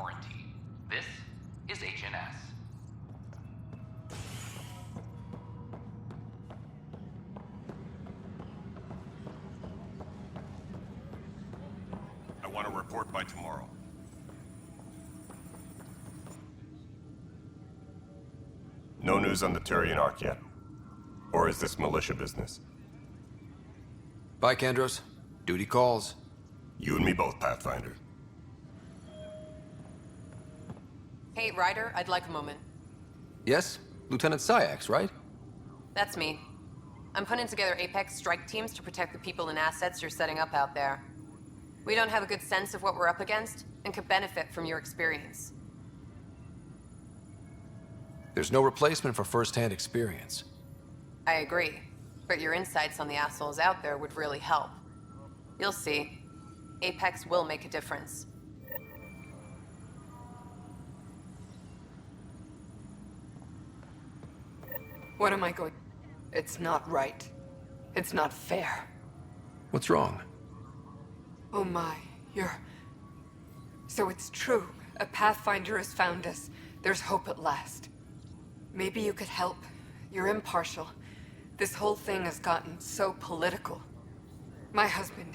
warranty. This is HNS. I want to report by tomorrow. No news on the Turian Ark yet? Or is this militia business? Bye, Kandros. Duty calls. You and me both, Pathfinder. Hey, Ryder, I'd like a moment. Yes? Lieutenant Syax, right? That's me. I'm putting together Apex strike teams to protect the people and assets you're setting up out there. We don't have a good sense of what we're up against, and could benefit from your experience. There's no replacement for first-hand experience. I agree, but your insights on the assholes out there would really help. You'll see. Apex will make a difference. What am I going... It's not right. It's not fair. What's wrong? Oh my, you're... So it's true. A Pathfinder has found us. There's hope at last. Maybe you could help. You're impartial. This whole thing has gotten so political. My husband,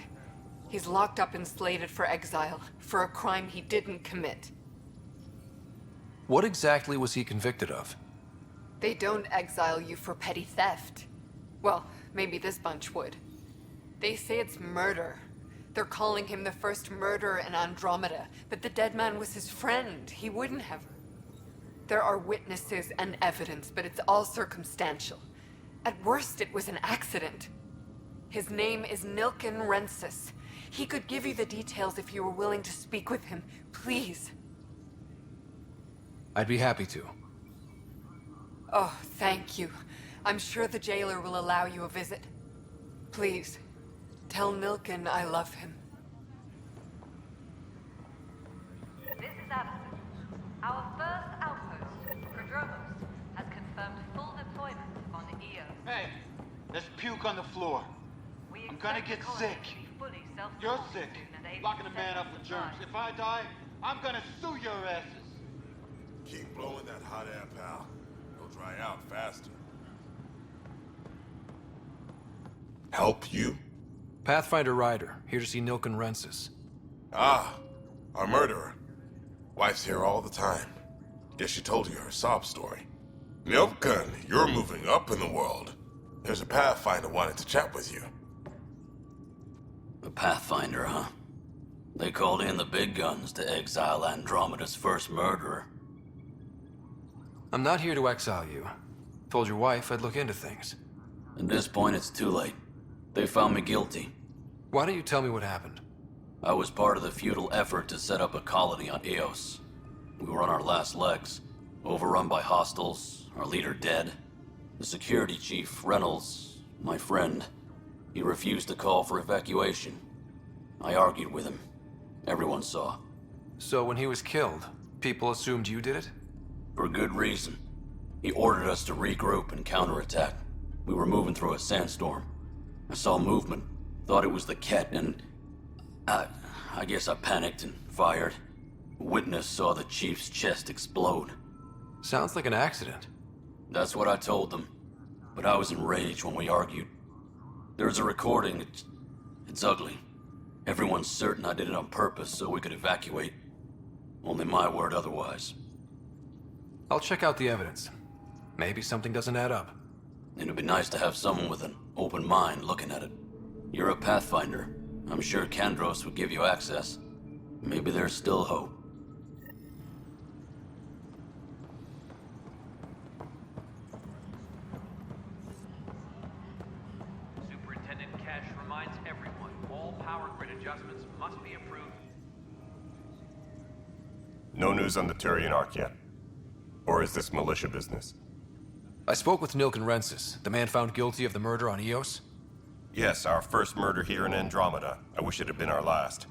he's locked up and slated for exile for a crime he didn't commit. What exactly was he convicted of? They don't exile you for petty theft. Well, maybe this bunch would. They say it's murder. They're calling him the first murderer in Andromeda, but the dead man was his friend. He wouldn't have... There are witnesses and evidence, but it's all circumstantial. At worst, it was an accident. His name is Nilken Rensis. He could give you the details if you were willing to speak with him. Please. I'd be happy to. Oh, thank you. I'm sure the jailer will allow you a visit. Please, tell Nilken I love him. This is Addison. Our first outpost, Prodromos, has confirmed full deployment on the EO. Hey, there's puke on the floor. I'm gonna get sick. You're sick. Locking a man up for germs. If I die, I'm gonna sue your asses. Keep blowing that hot air, pal. It'll dry out faster. Help you? Pathfinder Ryder, here to see Nilken Rensis. Ah, our murderer. Wife's here all the time. Guess she told you her sob story. Nilken, you're moving up in the world. There's a Pathfinder wanting to chat with you. A Pathfinder, huh? They called in the big guns to exile Andromeda's first murderer. I'm not here to exile you. Told your wife I'd look into things. At this point, it's too late. They found me guilty. Why don't you tell me what happened? I was part of the futile effort to set up a colony on Eos. We were on our last legs, overrun by hostiles, our leader dead. The security chief, Reynolds, my friend, he refused to call for evacuation. I argued with him. Everyone saw. So when he was killed, people assumed you did it? For good reason. He ordered us to regroup and counterattack. We were moving through a sandstorm. I saw movement, thought it was the Kett, and... I guess I panicked and fired. A witness saw the chief's chest explode. Sounds like an accident. That's what I told them. But I was enraged when we argued. There's a recording. It's ugly. Everyone's certain I did it on purpose so we could evacuate. Only my word otherwise. I'll check out the evidence. Maybe something doesn't add up. It'd be nice to have someone with an open mind looking at it. You're a Pathfinder. I'm sure Kandros would give you access. Maybe there's still hope. Superintendent Cash reminds everyone all power grid adjustments must be approved. No news on the Turian Ark yet? Or is this militia business? I spoke with Nilken Rensis, the man found guilty of the murder on Eos. Yes, our first murder here in Andromeda. I wish it had been our last.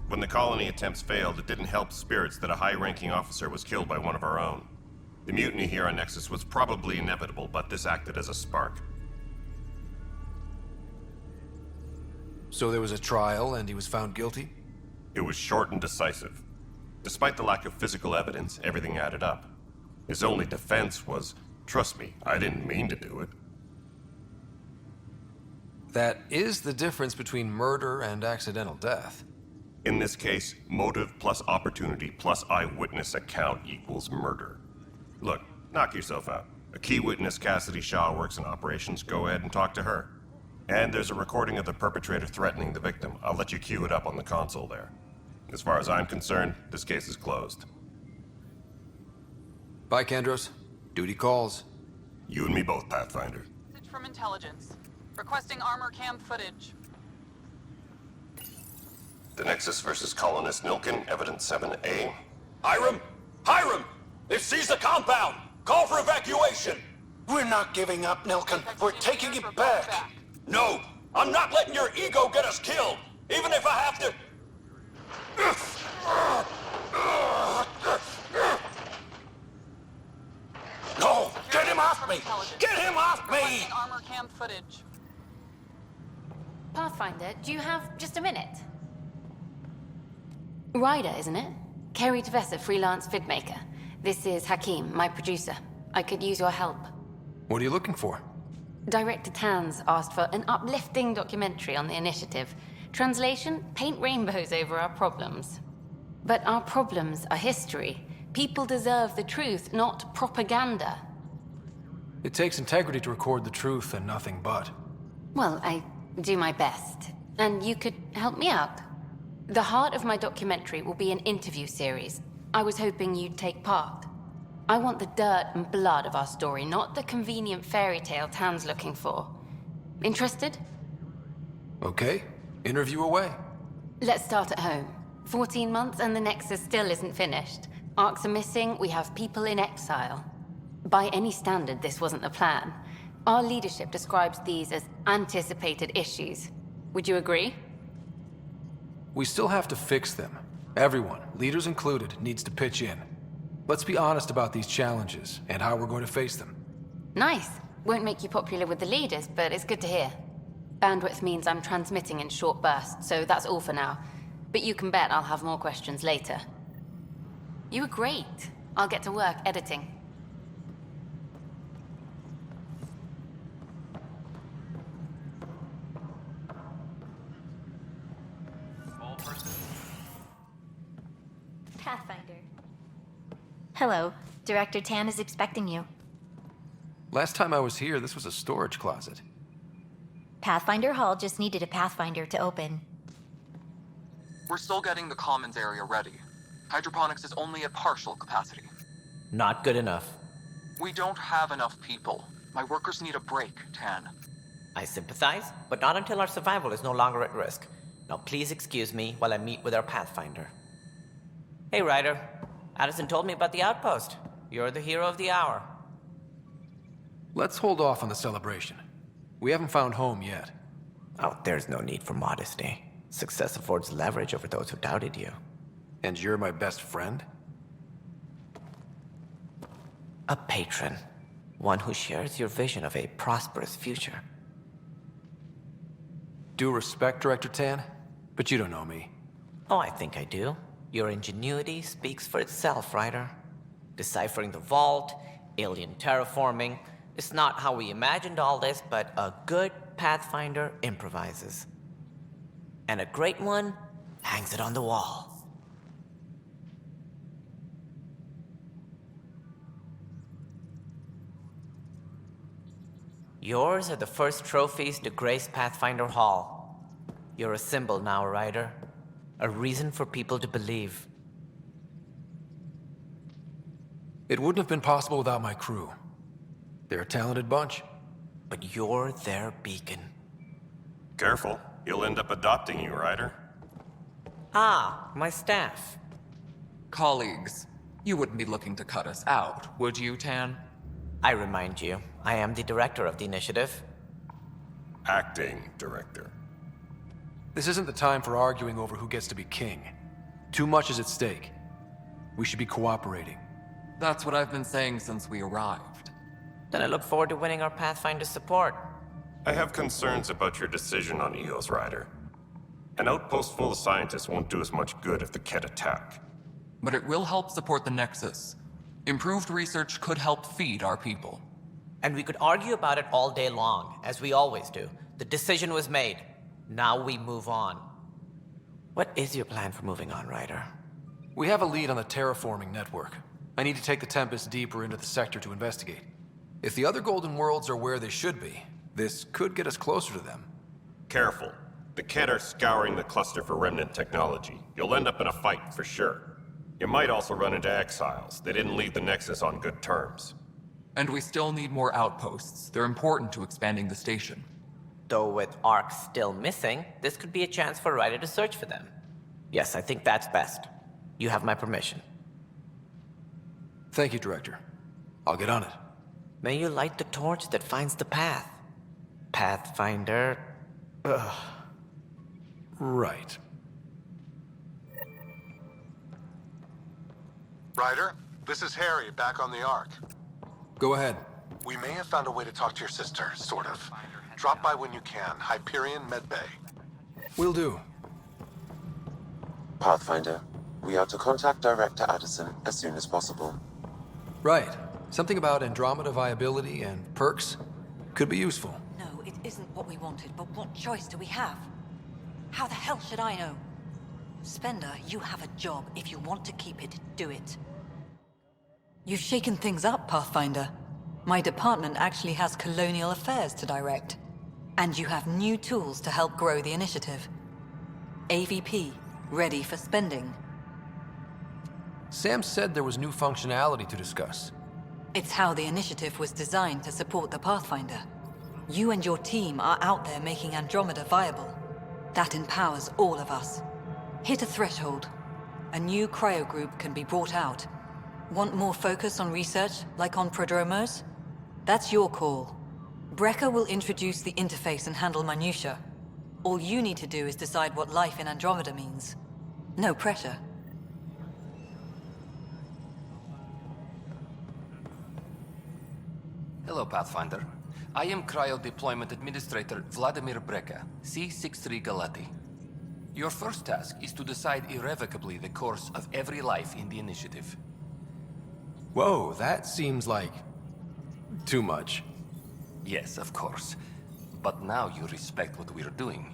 When the colony attempts failed, it didn't help spirits that a high-ranking officer was killed by one of our own. The mutiny here on Nexus was probably inevitable, but this acted as a spark. So there was a trial and he was found guilty? It was short and decisive. Despite the lack of physical evidence, everything added up. His only defense was, trust me, I didn't mean to do it. That is the difference between murder and accidental death. In this case, motive plus opportunity plus eyewitness account equals murder. Look, knock yourself out. A key witness, Cassidy Shaw, works in operations. Go ahead and talk to her. And there's a recording of the perpetrator threatening the victim. I'll let you cue it up on the console there. As far as I'm concerned, this case is closed. Bye, Kandros. Duty calls. You and me both, Pathfinder. Message from intelligence. Requesting armor cam footage. The Nexus versus Colonist Nilkin, Evidence 7A. Hiram! Hiram! They've seized the compound! Call for evacuation! We're not giving up, Nilkin. We're taking it back. No! I'm not letting your ego get us killed! Even if I have to... No! Get him off me! Get him off me! Requesting armor cam footage. Pathfinder, do you have just a minute? Ryder, isn't it? Kerry Tavessa, freelance vidmaker. This is Hakim, my producer. I could use your help. What are you looking for? Director Tanz asked for an uplifting documentary on the initiative. Translation, paint rainbows over our problems. But our problems are history. People deserve the truth, not propaganda. It takes integrity to record the truth and nothing but. Well, I do my best. And you could help me out. The heart of my documentary will be an interview series. I was hoping you'd take part. I want the dirt and blood of our story, not the convenient fairy tale Tan's looking for. Interested? Okay. Interview away. Let's start at home. 14 months and the Nexus still isn't finished. Arcs are missing, we have people in exile. By any standard, this wasn't the plan. Our leadership describes these as anticipated issues. Would you agree? We still have to fix them. Everyone, leaders included, needs to pitch in. Let's be honest about these challenges and how we're going to face them. Nice. Won't make you popular with the leaders, but it's good to hear. Bandwidth means I'm transmitting in short bursts, so that's all for now. But you can bet I'll have more questions later. You were great. I'll get to work editing. All personnel. Pathfinder. Hello. Director Tan is expecting you. Last time I was here, this was a storage closet. Pathfinder Hall just needed a Pathfinder to open. We're still getting the commons area ready. Hydroponics is only at partial capacity. Not good enough. We don't have enough people. My workers need a break, Tan. I sympathize, but not until our survival is no longer at risk. Now please excuse me while I meet with our Pathfinder. Hey, Ryder. Addison told me about the outpost. You're the hero of the hour. Let's hold off on the celebration. We haven't found home yet. Oh, there's no need for modesty. Success affords leverage over those who doubted you. And you're my best friend? A patron. One who shares your vision of a prosperous future. Due respect, Director Tan, but you don't know me. Oh, I think I do. Your ingenuity speaks for itself, Ryder. Deciphering the vault, alien terraforming. It's not how we imagined all this, but a good Pathfinder improvises. And a great one hangs it on the wall. Yours are the first trophies to grace Pathfinder Hall. You're a symbol now, Ryder. A reason for people to believe. It wouldn't have been possible without my crew. They're a talented bunch. But you're their beacon. Careful, he'll end up adopting you, Ryder. Ah, my staff. Colleagues, you wouldn't be looking to cut us out, would you, Tan? I remind you, I am the director of the initiative. Acting director. This isn't the time for arguing over who gets to be king. Too much is at stake. We should be cooperating. That's what I've been saying since we arrived. Then I look forward to winning our Pathfinder support. I have concerns about your decision on Eos, Ryder. An outpost full of scientists won't do us much good if the Kett attack. but it will help support the Nexus. Improved research could help feed our people. And we could argue about it all day long, as we always do. The decision was made. Now we move on. What is your plan for moving on, Ryder? We have a lead on the terraforming network. I need to take the Tempest deeper into the sector to investigate. If the other Golden Worlds are where they should be, this could get us closer to them. Careful. The Kett are scouring the cluster for remnant technology. You'll end up in a fight for sure. You might also run into exiles. They didn't leave the Nexus on good terms. And we still need more outposts. They're important to expanding the station. Though with Ark still missing, this could be a chance for Ryder to search for them. Yes, I think that's best. You have my permission. Thank you, Director. I'll get on it. May you light the torch that finds the path. Pathfinder... Ugh. Right. Ryder, this is Harry, back on the Ark. Go ahead. We may have found a way to talk to your sister, sort of. Drop by when you can. Hyperion Medbay. Will do. Pathfinder, we are to contact Director Addison as soon as possible. Right. Something about Andromeda viability and perks could be useful. No, it isn't what we wanted, but what choice do we have? How the hell should I know? Spender, you have a job. If you want to keep it, do it. You've shaken things up, Pathfinder. My department actually has colonial affairs to direct. And you have new tools to help grow the initiative. AVP, ready for spending. Sam said there was new functionality to discuss. It's how the initiative was designed to support the Pathfinder. You and your team are out there making Andromeda viable. That empowers all of us. Hit a threshold. A new cryo group can be brought out. Want more focus on research, like on Prodromos? That's your call. Brecker will introduce the interface and handle minutiae. All you need to do is decide what life in Andromeda means. No pressure. Hello, Pathfinder. I am Cryo Deployment Administrator Vladimir Brecker, C-63 Galati. Your first task is to decide irrevocably the course of every life in the initiative. Whoa, that seems like... too much. Yes, of course. But now you respect what we're doing.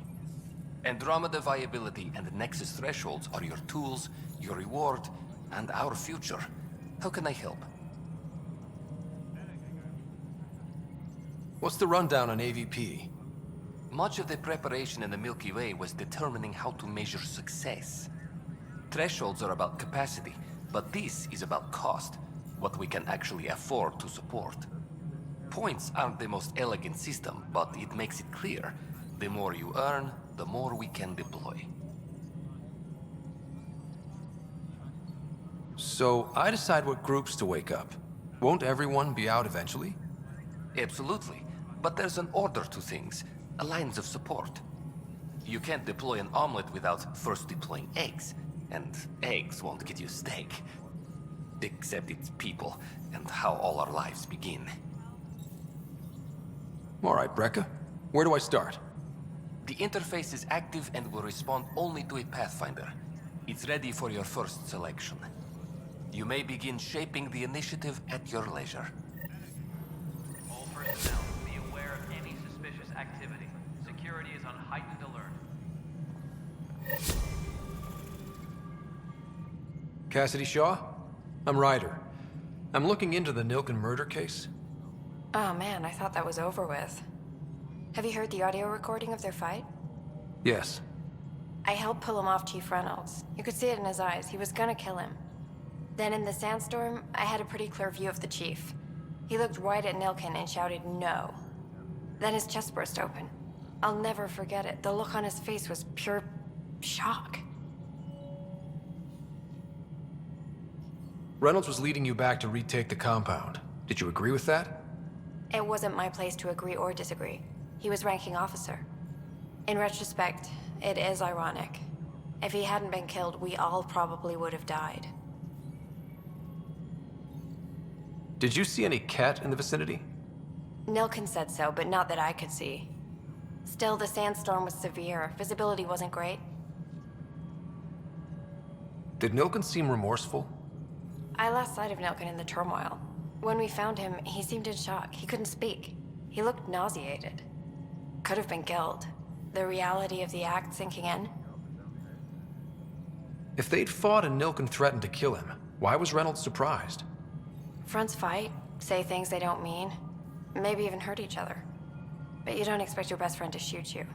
Andromeda viability and Nexus thresholds are your tools, your reward, and our future. How can I help? What's the rundown on AVP? Much of the preparation in the Milky Way was determining how to measure success. Thresholds are about capacity, but this is about cost, what we can actually afford to support. Points aren't the most elegant system, but it makes it clear. The more you earn, the more we can deploy. So, I decide what groups to wake up. Won't everyone be out eventually? Absolutely. But there's an order to things, a lines of support. You can't deploy an omelet without first deploying eggs, and eggs won't get you steak. Except it's people, and how all our lives begin. All right, Brecker. Where do I start? The interface is active and will respond only to a Pathfinder. It's ready for your first selection. You may begin shaping the initiative at your leisure. All personnel, be aware of any suspicious activity. Security is on heightened alert. Cassidy Shaw? I'm Ryder. I'm looking into the Nilken murder case. Oh man, I thought that was over with. Have you heard the audio recording of their fight? Yes. I helped pull him off Chief Reynolds. You could see it in his eyes. He was gonna kill him. Then in the sandstorm, I had a pretty clear view of the Chief. He looked right at Nilken and shouted, "No." Then his chest burst open. I'll never forget it. The look on his face was pure shock. Reynolds was leading you back to retake the compound. Did you agree with that? It wasn't my place to agree or disagree. He was ranking officer. In retrospect, it is ironic. If he hadn't been killed, we all probably would have died. Did you see any Kett in the vicinity? Nilken said so, but not that I could see. Still, the sandstorm was severe. Visibility wasn't great. Did Nilken seem remorseful? I lost sight of Nilken in the turmoil. When we found him, he seemed in shock. He couldn't speak. He looked nauseated. Could have been guilt. The reality of the act sinking in. If they'd fought and Nilken threatened to kill him, why was Reynolds surprised? Fronts fight, say things they don't mean, maybe even hurt each other. But you don't expect your best friend to shoot you.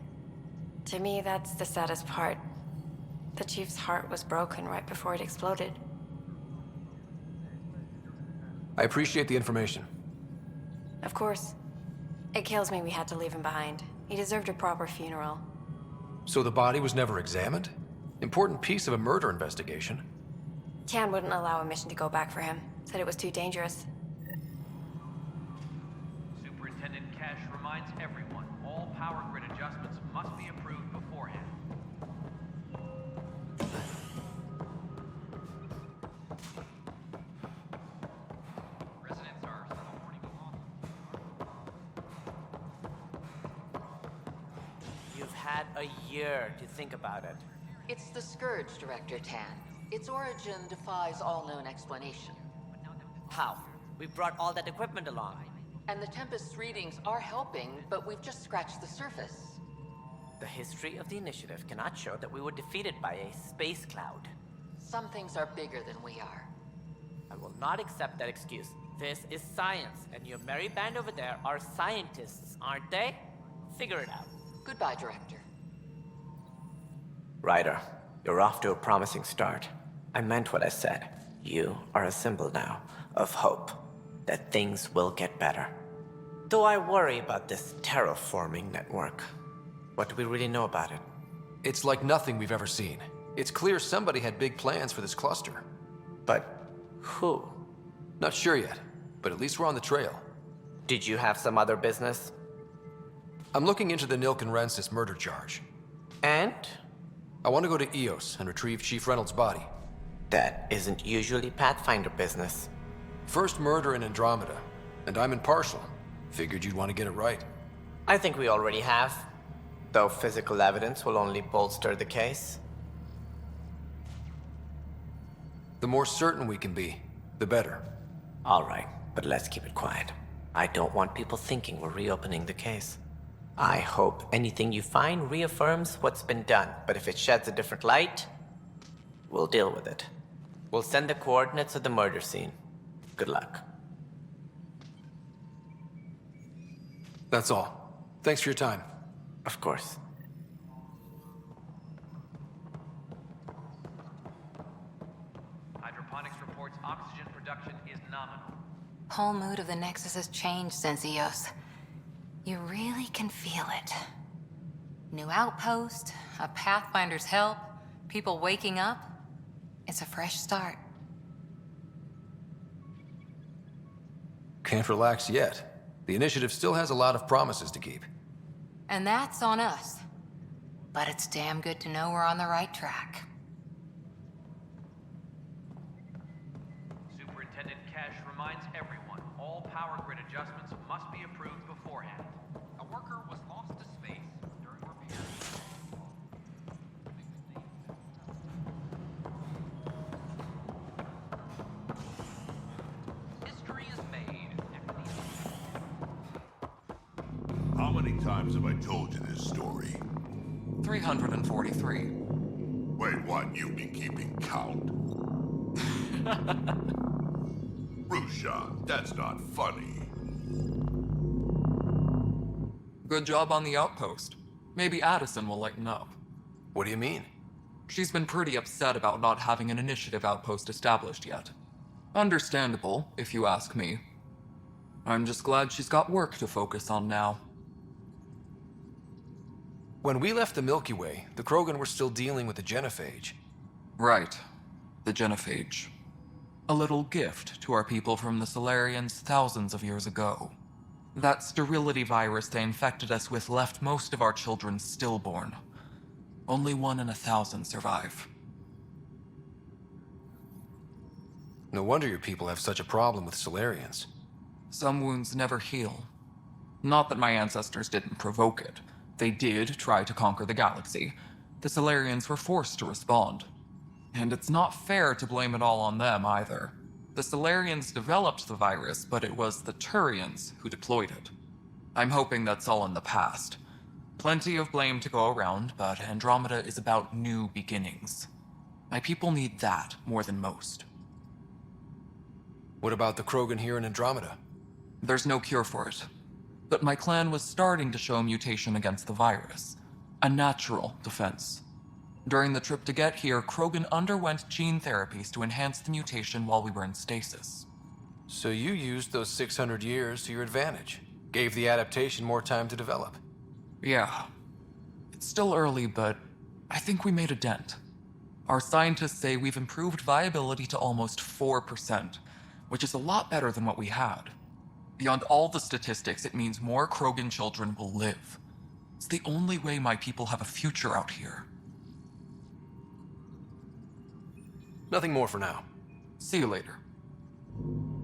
To me, that's the saddest part. The Chief's heart was broken right before it exploded. I appreciate the information. Of course. It kills me we had to leave him behind. He deserved a proper funeral. So the body was never examined? Important piece of a murder investigation. Tan wouldn't allow a mission to go back for him. Said it was too dangerous. Superintendent Cash reminds everyone, all power grid adjustments must be approved beforehand. Residents are still warning off. You've had a year to think about it. It's the Scourge, Director Tan. Its origin defies all known explanation. How? We brought all that equipment along. And the Tempest's readings are helping, but we've just scratched the surface. The history of the initiative cannot show that we were defeated by a space cloud. Some things are bigger than we are. I will not accept that excuse. This is science, and your merry band over there are scientists, aren't they? Figure it out. Goodbye, Director. Ryder, you're off to a promising start. I meant what I said. You are a symbol now of hope that things will get better. Though I worry about this terraforming network. What do we really know about it? It's like nothing we've ever seen. It's clear somebody had big plans for this cluster. But who? Not sure yet, but at least we're on the trail. Did you have some other business? I'm looking into the Nilken-Rensis murder charge. And? I want to go to Eos and retrieve Chief Reynolds' body. That isn't usually Pathfinder business. First murder in Andromeda, and I'm impartial. Figured you'd want to get it right. I think we already have. Though physical evidence will only bolster the case. The more certain we can be, the better. All right, but let's keep it quiet. I don't want people thinking we're reopening the case. I hope anything you find reaffirms what's been done, but if it sheds a different light, we'll deal with it. We'll send the coordinates of the murder scene. Good luck. That's all. Thanks for your time. Of course. Hydroponics reports oxygen production is nominal. Whole mood of the Nexus has changed since Eos. You really can feel it. New outpost, a Pathfinder's help, people waking up. It's a fresh start. Can't relax yet. The initiative still has a lot of promises to keep. And that's on us. But it's damn good to know we're on the right track. Superintendent Cash reminds everyone, all power grid adjustments must be approved beforehand. A worker was lost to space during repair. History is made after the... How many times have I told you this story? 343. Wait, what? You've been keeping count? Rushan, that's not funny. Good job on the outpost. Maybe Addison will lighten up. What do you mean? She's been pretty upset about not having an initiative outpost established yet. Understandable, if you ask me. I'm just glad she's got work to focus on now. When we left the Milky Way, the Krogan were still dealing with the genophage. Right. The genophage. A little gift to our people from the Solarians thousands of years ago. That sterility virus they infected us with left most of our children stillborn. Only 1 in 1,000 survive. No wonder your people have such a problem with Solarians. Some wounds never heal. Not that my ancestors didn't provoke it. They did try to conquer the galaxy. The Solarians were forced to respond. And it's not fair to blame it all on them either. The Solarians developed the virus, but it was the Turians who deployed it. I'm hoping that's all in the past. Plenty of blame to go around, but Andromeda is about new beginnings. My people need that more than most. What about the Krogan here in Andromeda? There's no cure for it. But my clan was starting to show a mutation against the virus. A natural defense. During the trip to get here, Krogan underwent gene therapies to enhance the mutation while we were in stasis. So you used those 600 years to your advantage. Gave the adaptation more time to develop. Yeah. It's still early, but I think we made a dent. Our scientists say we've improved viability to almost 4%, which is a lot better than what we had. Beyond all the statistics, it means more Krogan children will live. It's the only way my people have a future out here. Nothing more for now. See you later.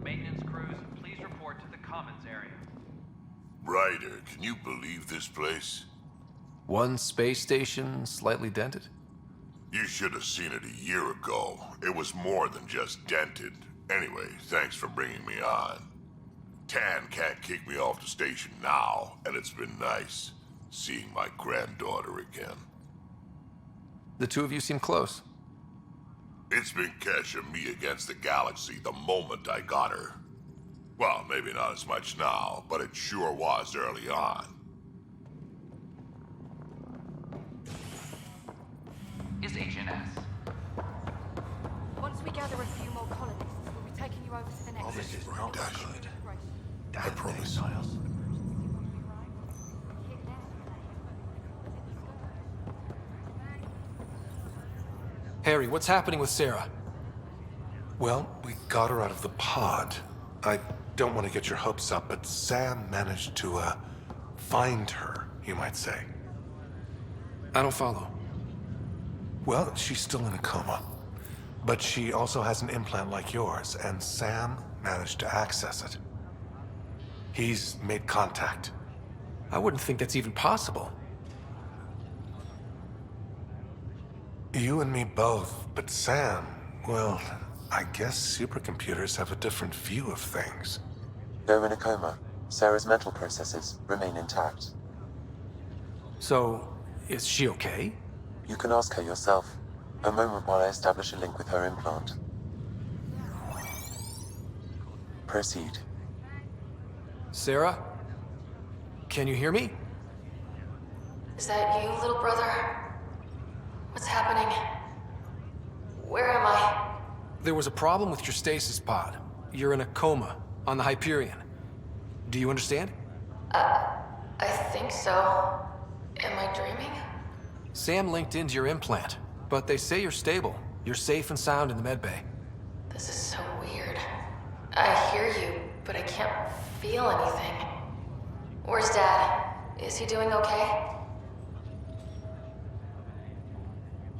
Maintenance crews, please report to the commons area. Ryder, can you believe this place? One space station slightly dented? You should have seen it a year ago. It was more than just dented. Anyway, thanks for bringing me on. Tan can't kick me off the station now, and it's been nice seeing my granddaughter again. The two of you seem close. It's been Kett and me against the galaxy the moment I got her. Well, maybe not as much now, but it sure was early on. Is HNS. Once we gather a few more colonists, we'll be taking you over to the Nexus. This is not good. I promise. Harry, what's happening with Sarah? Well, we got her out of the pod. I don't want to get your hopes up, but Sam managed to, find her, you might say. I don't follow. Well, she's still in a coma. But she also has an implant like yours, and Sam managed to access it. He's made contact. I wouldn't think that's even possible. You and me both, but Sam, well, I guess supercomputers have a different view of things. They're in a coma. Sarah's mental processes remain intact. So, is she okay? You can ask her yourself. A moment while I establish a link with her implant. Proceed. Sarah? Can you hear me? Is that you, little brother? What's happening? Where am I? There was a problem with your stasis pod. You're in a coma on the Hyperion. Do you understand? I think so. Am I dreaming? Sam linked into your implant, but they say you're stable. You're safe and sound in the medbay. This is so weird. I hear you, but I can't feel anything. Where's Dad? Is he doing okay?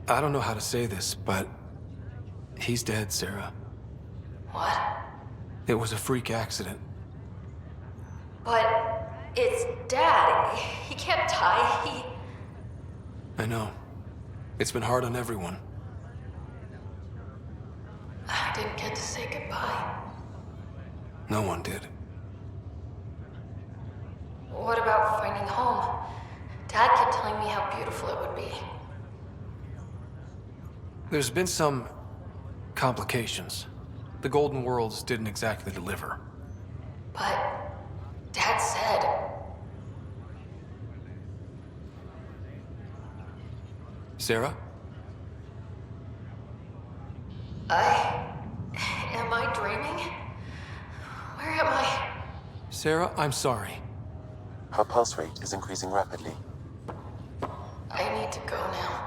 I don't know how to say this, but he's dead, Sarah. What? It was a freak accident. But it's Dad. He can't die. I know. It's been hard on everyone. I didn't get to say goodbye. No one did. What about finding home? Dad kept telling me how beautiful it would be. There's been some complications. The Golden Worlds didn't exactly deliver. But Dad said... Sarah? Am I dreaming? Where am I? Sarah, I'm sorry. Her pulse rate is increasing rapidly. I need to go now.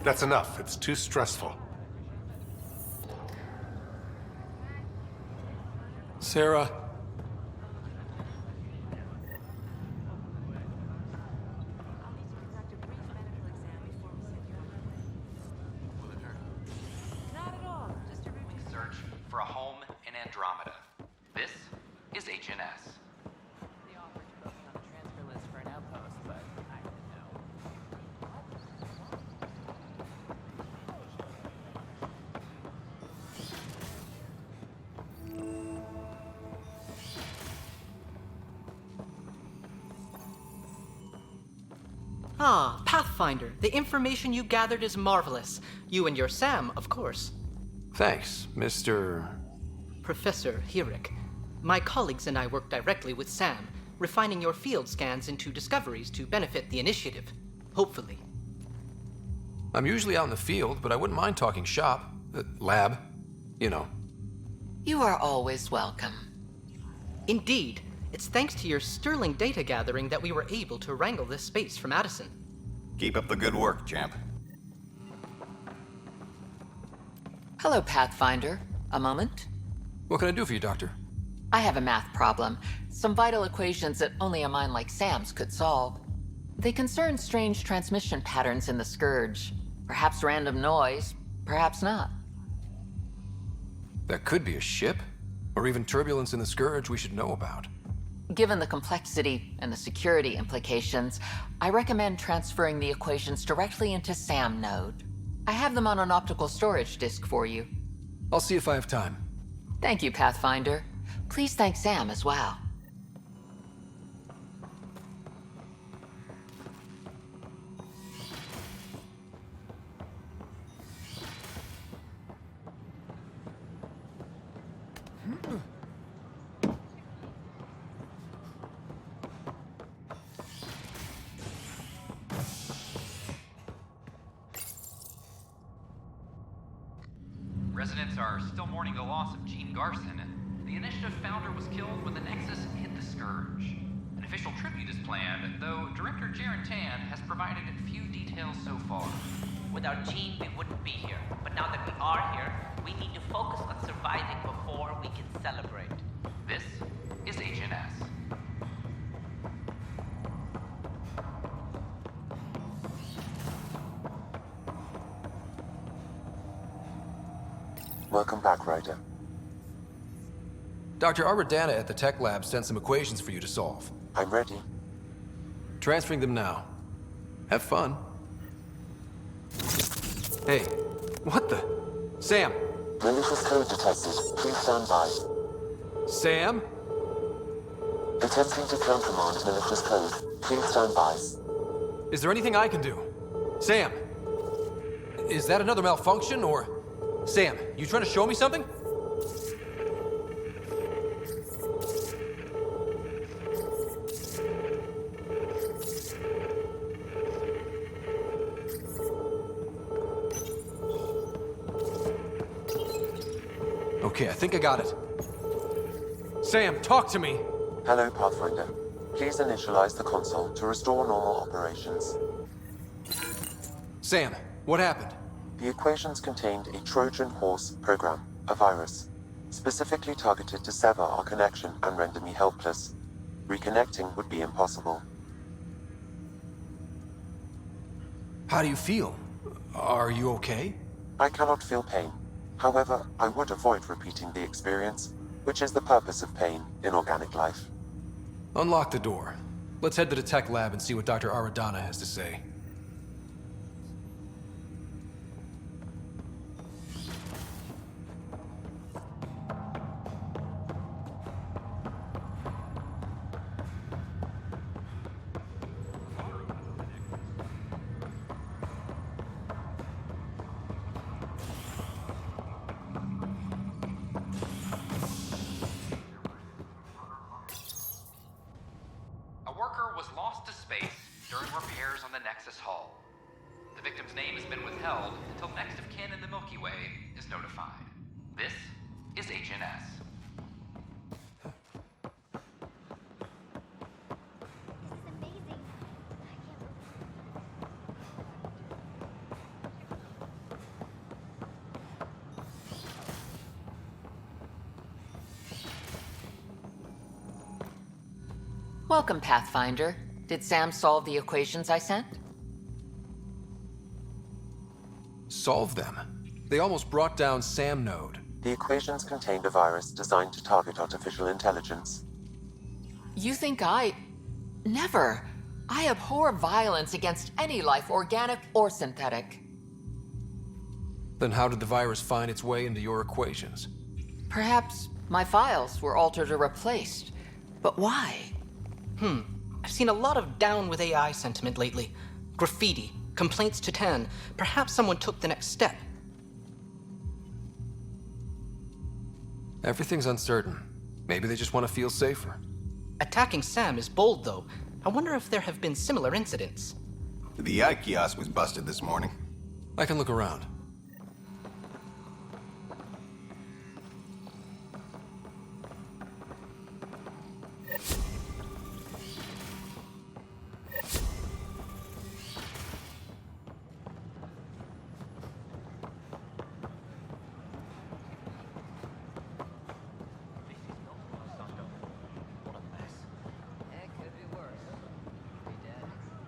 That's enough. It's too stressful. Sarah. Search for a home in Andromeda. This is HNS. They offered to put me on the transfer list for an outpost, but I didn't know. Ah, Pathfinder. The information you gathered is marvelous. You and your Sam, of course. Thanks, Mr. Professor Hirik. My colleagues and I work directly with Sam, refining your field scans into discoveries to benefit the initiative. Hopefully. I'm usually out in the field, but I wouldn't mind talking shop. Lab. You know. You are always welcome. Indeed. It's thanks to your sterling data gathering that we were able to wrangle this space from Addison. Keep up the good work, champ. Hello, Pathfinder. A moment? What can I do for you, Doctor? I have a math problem. Some vital equations that only a mind like Sam's could solve. They concern strange transmission patterns in the Scourge. Perhaps random noise, perhaps not. That could be a ship, or even turbulence in the Scourge we should know about. Given the complexity and the security implications, I recommend transferring the equations directly into SAM node. I have them on an optical storage disk for you. I'll see if I have time. Thank you, Pathfinder. Please thank Sam as well. Residents are still mourning the loss of Gene Garson. The Initiative founder was killed when the Nexus hit the Scourge. An official tribute is planned, though Director Jaren Tan has provided few details so far. Without Gene, we wouldn't be here. But now that we are here, we need to focus on surviving before we can celebrate. This is Agent S. Welcome back, Ryder. Dr. Aradana at the tech lab sent some equations for you to solve. I'm ready. Transferring them now. Have fun. Hey, what the? Sam! Malicious code detected. Please stand by. Sam? Attempting to countermand malicious code. Please stand by. Is there anything I can do? Sam! Is that another malfunction, or... Sam, you trying to show me something? Okay, I think I got it. Sam, talk to me! Hello, Pathfinder. Please initialize the console to restore normal operations. Sam, what happened? The equations contained a Trojan horse program, a virus, specifically targeted to sever our connection and render me helpless. Reconnecting would be impossible. How do you feel? Are you okay? I cannot feel pain. However, I would avoid repeating the experience, which is the purpose of pain in organic life. Unlock the door. Let's head to the tech lab and see what Dr. Aradana has to say. repairs on the Nexus hull. The victim's name has been withheld until next of kin in the Milky Way is notified. This is Agent S. Welcome, Pathfinder. Did Sam solve the equations I sent? Solve them? They almost brought down Sam Node. The equations contained a virus designed to target artificial intelligence. You think I... Never. I abhor violence against any life, organic or synthetic. Then how did the virus find its way into your equations? Perhaps my files were altered or replaced. But why? I've seen a lot of down with AI sentiment lately. graffiti, complaints to Tan. Perhaps someone took the next step. Everything's uncertain. Maybe they just want to feel safer. Attacking Sam is bold, though. I wonder if there have been similar incidents. The eye kiosk was busted this morning. I can look around.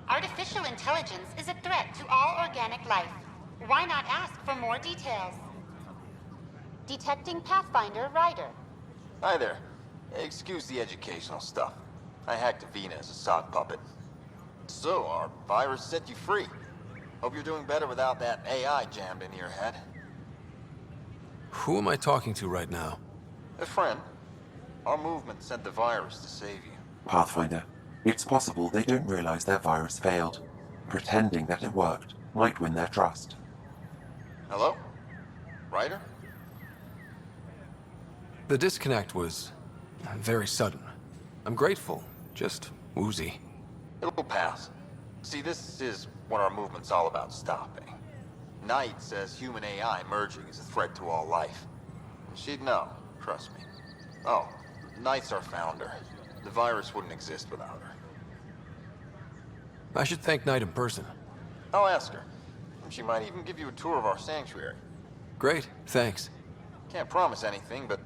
Artificial intelligence is a threat to all organic life. Why not ask for more details? Detecting Pathfinder Ryder. Hi there. Excuse the educational stuff. I hacked Avina as a sock puppet. So, our virus set you free. Hope you're doing better without that AI jammed into your head. Who am I talking to right now? A friend. Our movement sent the virus to save you. Pathfinder, it's possible they don't realize their virus failed. Pretending that it worked might win their trust. Hello? Ryder? The disconnect was very sudden. I'm grateful, just woozy. It'll pass. See, this is what our movement's all about stopping. Knight says human AI merging is a threat to all life. She'd know, trust me. Oh, Knight's our founder. The virus wouldn't exist without her. I should thank Knight in person. I'll ask her. She might even give you a tour of our sanctuary. Great, thanks. Can't promise anything, but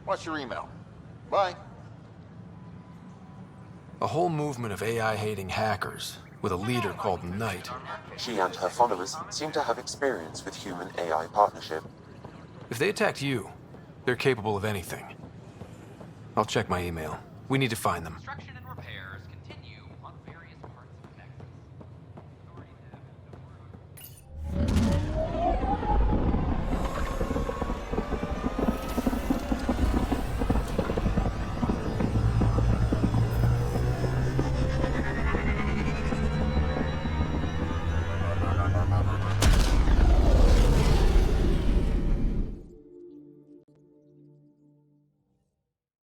what's your email? Bye. A whole movement of AI-hating hackers, with a leader called Knight. She and her followers seem to have experience with human-AI partnership. If they attacked you, they're capable of anything. I'll check my email. We need to find them.